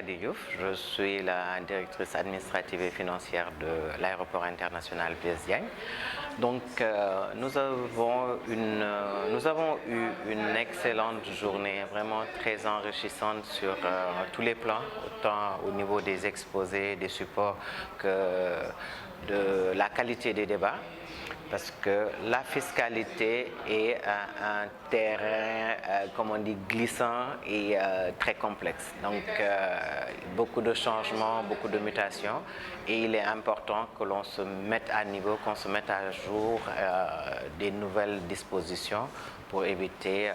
Khady Diouf, je suis la directrice administrative et financière de l'aéroport international Blaise Diagne. Donc nous avons eu une excellente journée, vraiment très enrichissante sur tous les plans, autant au niveau des exposés, des supports que de la qualité des débats. Parce que la fiscalité est un terrain, comme on dit, glissant et très complexe. Donc, beaucoup de changements, beaucoup de mutations. Et il est important que l'on se mette à niveau, qu'on se mette à jour des nouvelles dispositions pour éviter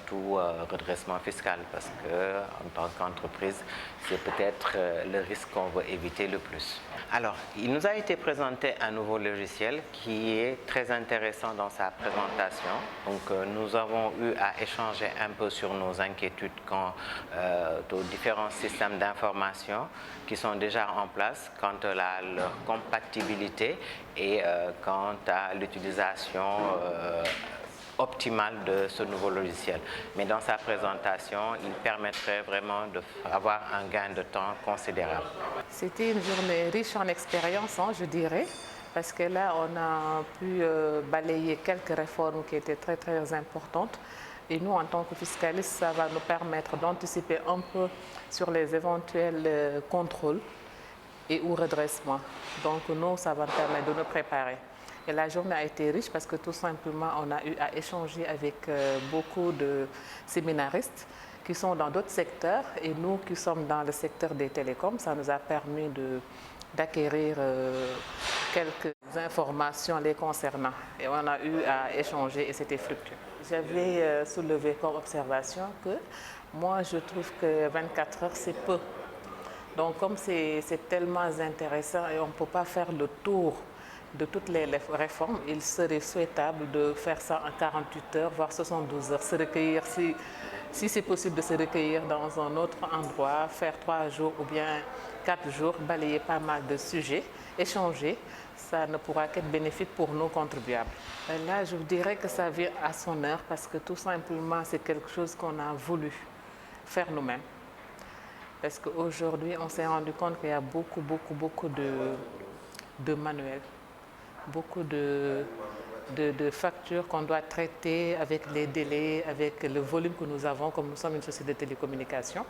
tout redressement fiscal. Parce que, en tant qu'entreprise, c'est peut-être le risque qu'on veut éviter le plus. Alors, il nous a été présenté un nouveau logiciel qui est très intéressant dans sa présentation. Donc, nous avons eu à échanger un peu sur nos inquiétudes quant aux différents systèmes d'information qui sont déjà en place, quant à leur compatibilité et quant à l'utilisation optimale de ce nouveau logiciel. Mais dans sa présentation, il permettrait vraiment d'avoir un gain de temps considérable. C'était une journée riche en expérience, je dirais, parce que là, on a pu balayer quelques réformes qui étaient très, très importantes. Et nous, en tant que fiscalistes, ça va nous permettre d'anticiper un peu sur les éventuels contrôles et ou redressements. Donc, nous, ça va nous permettre de nous préparer. Et la journée a été riche parce que tout simplement, on a eu à échanger avec beaucoup de séminaristes qui sont dans d'autres secteurs et nous qui sommes dans le secteur des télécoms, ça nous a permis d'acquérir quelques informations les concernant. Et on a eu à échanger et c'était fructueux. J'avais soulevé comme observation que moi, je trouve que 24 heures, c'est peu. Donc, comme c'est tellement intéressant et on ne peut pas faire le tour de toutes les réformes, il serait souhaitable de faire ça en 48 heures, voire 72 heures, se recueillir, si c'est possible de se recueillir dans un autre endroit, faire 3 jours ou bien 4 jours, balayer pas mal de sujets, échanger, ça ne pourra qu'être bénéfique pour nos contribuables. Et là, je vous dirais que ça vient à son heure parce que tout simplement, c'est quelque chose qu'on a voulu faire nous-mêmes. Parce qu'aujourd'hui, on s'est rendu compte qu'il y a beaucoup de manuels, beaucoup de factures qu'on doit traiter avec les délais, avec le volume que nous avons, comme nous sommes une société de télécommunications.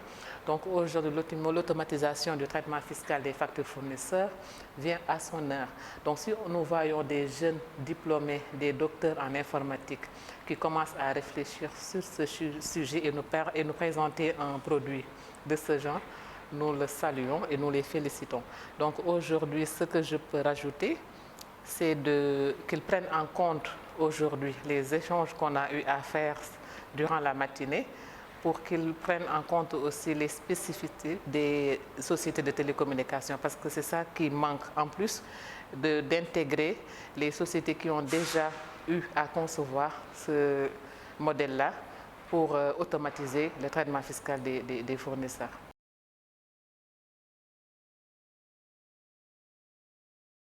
Donc aujourd'hui, l'automatisation du traitement fiscal des factures fournisseurs vient à son heure. Donc si nous voyons des jeunes diplômés, des docteurs en informatique qui commencent à réfléchir sur ce sujet et nous présenter un produit de ce genre, nous le saluons et nous les félicitons. Donc aujourd'hui, ce que je peux rajouter, c'est qu'ils prennent en compte aujourd'hui les échanges qu'on a eu à faire durant la matinée pour qu'ils prennent en compte aussi les spécificités des sociétés de télécommunications parce que c'est ça qui manque en plus d'intégrer les sociétés qui ont déjà eu à concevoir ce modèle-là pour automatiser le traitement fiscal des fournisseurs.